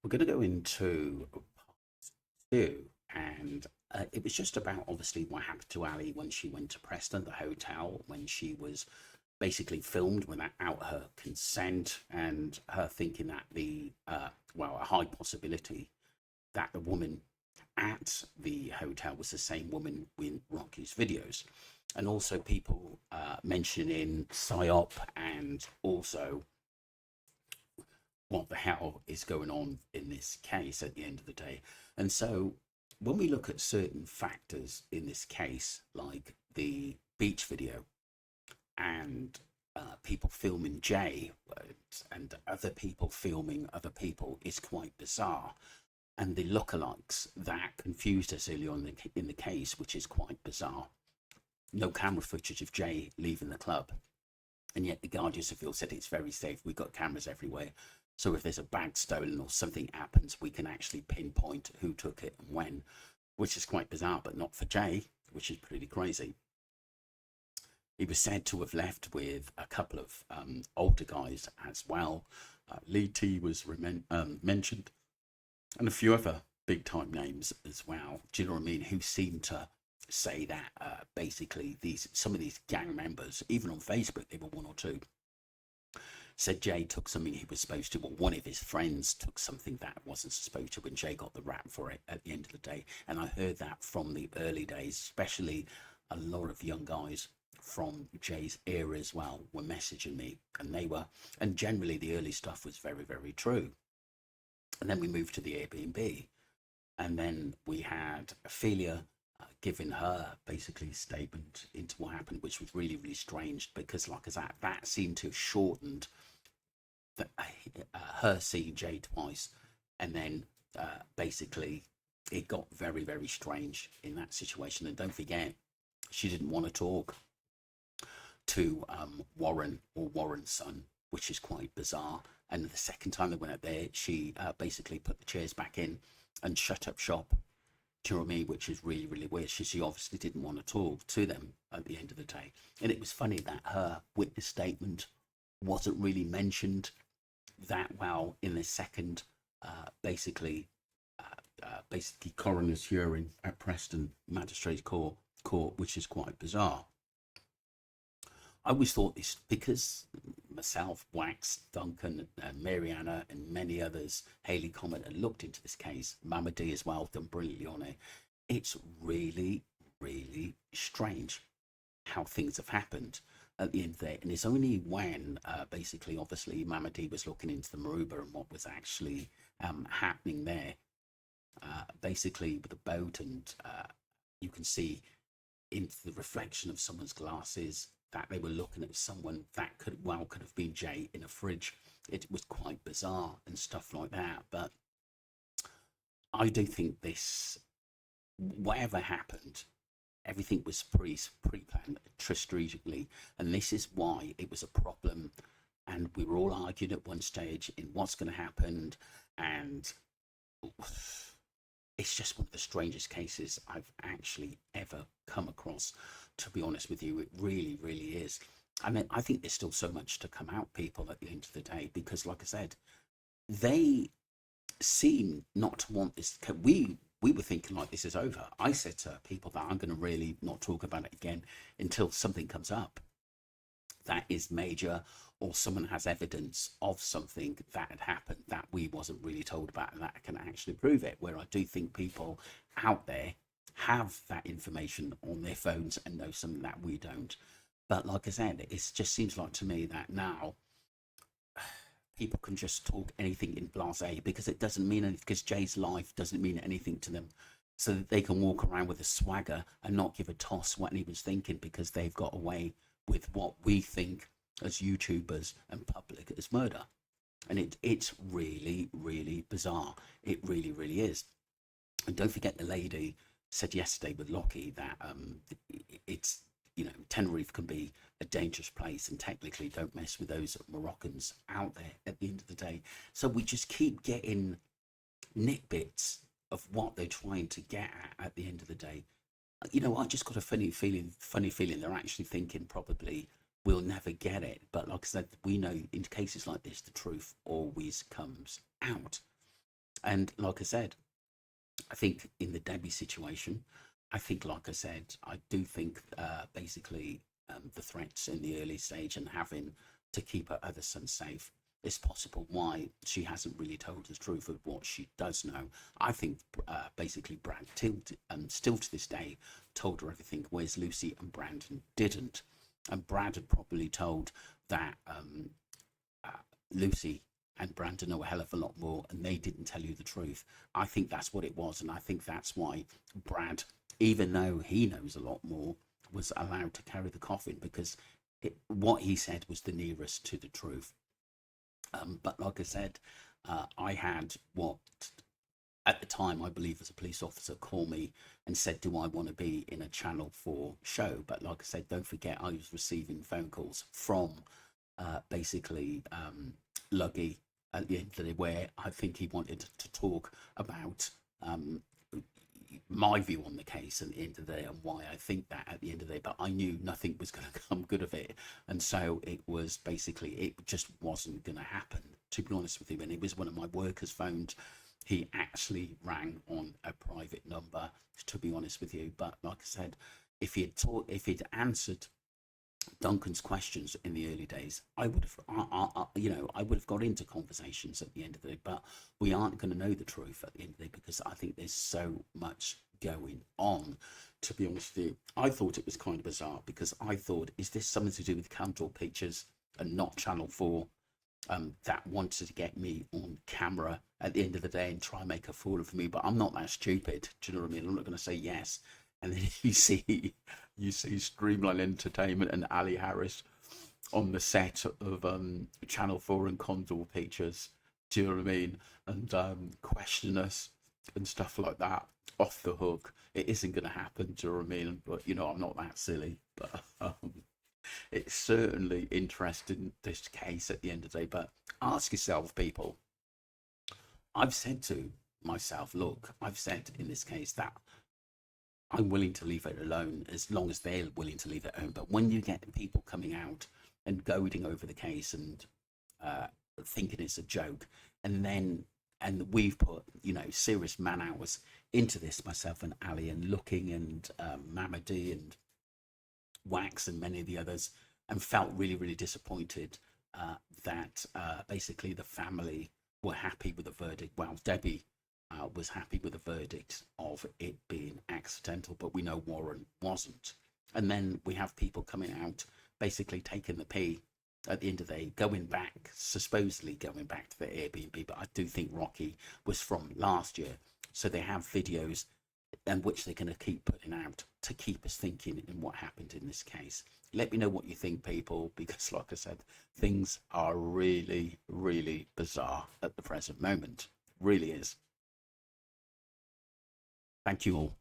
We're going to go into part two, and it was just about obviously what happened to Ali when she went to Preston, the hotel, when she was basically filmed without her consent, and her thinking that a high possibility that the woman at the hotel was the same woman in Rocky's videos. And also people mentioning psyop and also what the hell is going on in this case at the end of the day. And so when we look at certain factors in this case, like the beach video and people filming Jay and other people filming other people, is quite bizarre. And the lookalikes that confused us early on in the case, which is quite bizarre. No camera footage of Jay leaving the club, and yet the Guardians of Field said it's very safe. We've got cameras everywhere. So if there's a bag stolen or something happens, we can actually pinpoint who took it and when, which is quite bizarre, but not for Jay, which is pretty crazy. He was said to have left with a couple of older guys as well. Lee T was mentioned, and a few other big time names as well. Do you know what I mean? Who seemed to say that basically some of these gang members, even on Facebook, they were one or two, said Jay took something he was supposed to, or one of his friends took something that wasn't supposed to, and Jay got the rap for it at the end of the day. And I heard that from the early days, especially a lot of young guys from Jay's era as well were messaging me, and generally the early stuff was very, very true. And then we moved to the Airbnb, and then we had Ophelia giving her basically statement into what happened, which was really, really strange because, like I said, that seemed to have shortened her seeing Jay twice, and then basically it got very, very strange in that situation. And don't forget, she didn't want to talk to Warren or Warren's son, which is quite bizarre. And the second time they went out there, she basically put the chairs back in and shut up shop. Do you know what I mean? Which is really, really weird. She obviously didn't want to talk to them at the end of the day. And it was funny that her witness statement wasn't really mentioned that well in the second, basically coroner's hearing at Preston Magistrates Court, which is quite bizarre. I always thought this because myself, Wax, Duncan, Mariana, and many others, Haley Comet, had looked into this case. Mama D as well, done brilliantly on it. It's really, really strange how things have happened at the end of the day. And it's only when, basically, obviously, Mama D was looking into the Maruba and what was actually happening there, basically with the boat, and you can see into the reflection of someone's glasses that they were looking at someone that could have been Jay in a fridge. It was quite bizarre and stuff like that. But I do think this, whatever happened, everything was pre-planned strategically, and this is why it was a problem. And we were all arguing at one stage in what's going to happen, and it's just one of the strangest cases I've actually ever come across, to be honest with you. It really, really is. I mean, I think there's still so much to come out, people, at the end of the day, because, like I said, they seem not to want this. We were thinking like this is over. I said to people that I'm going to really not talk about it again until something comes up that is major, or someone has evidence of something that had happened that we wasn't really told about and that can actually prove it. Where I do think people out there have that information on their phones and know something that we don't. But like I said, it just seems like to me that now people can just talk anything in blasé because it doesn't mean anything, because Jay's life doesn't mean anything to them, so that they can walk around with a swagger and not give a toss what anyone's thinking, because they've got away with what we think as YouTubers and public as murder. And it's really, really bizarre. It really, really is. And don't forget, the lady said yesterday with Lockie that it's, Tenerife can be a dangerous place, and technically don't mess with those Moroccans out there at the end of the day. So we just keep getting nitbits of what they're trying to get at the end of the day. I just got a funny feeling they're actually thinking probably we'll never get it. But like I said, we know in cases like this, the truth always comes out. And like I said, I think in the Debbie situation, I think, like I said, I do think basically the threats in the early stage and having to keep her other son safe is possible why she hasn't really told the truth of what she does know. I think basically Brad still to this day told her everything, whereas Lucy and Brandon didn't. And Brad had probably told that uh, Lucy and Brandon know a hell of a lot more, and they didn't tell you the truth. I think that's what it was, and I think that's why Brad, even though he knows a lot more, was allowed to carry the coffin because what he said was the nearest to the truth. But like I said, I had what at the time I believe as a police officer call me and said, "Do I want to be in a Channel 4 show?" But like I said, don't forget I was receiving phone calls from basically Luggy at the end of the day, where I think he wanted to talk about my view on the case at the end of the day and why I think that at the end of the day. But I knew nothing was going to come good of it, and so it was basically it just wasn't going to happen. To be honest with you, and it was one of my workers phoned. He actually rang on a private number. To be honest with you, but like I said, if he'd answered Duncan's questions in the early days, I would have, I would have got into conversations at the end of the day. But we aren't going to know the truth at the end of the day because I think there's so much going on. To be honest with you, I thought it was kind of bizarre because I thought, is this something to do with Candle Pictures and not Channel 4? That wanted to get me on camera at the end of the day and try and make a fool of me, but I'm not that stupid. Do you know what I mean? I'm not going to say yes. And then you see Streamline Entertainment and Ali Harris on the set of Channel 4 and Condor Pictures. Do you know what I mean? And question us and stuff like that off the hook. It isn't going to happen. Do you know what I mean? But I'm not that silly. But it's certainly interesting, this case at the end of the day. But ask yourself, people. I've said to myself, look, I've said in this case that I'm willing to leave it alone as long as they're willing to leave it alone. But when you get people coming out and goading over the case and uh, thinking it's a joke, and we've put serious man hours into this, myself and Ali, and looking and Mamadi and Wax and many of the others, and felt really, really disappointed that basically the family were happy with the verdict. Well, Debbie was happy with the verdict of it being accidental, but we know Warren wasn't. And then we have people coming out basically taking the pee at the end of the day, supposedly going back to the Airbnb. But I do think Rocky was from last year. So they have videos and which they're going to keep putting out to keep us thinking in what happened in this case. Let me know what you think, people, because like I said, things are really, really bizarre at the present moment. Really is. Thank you all.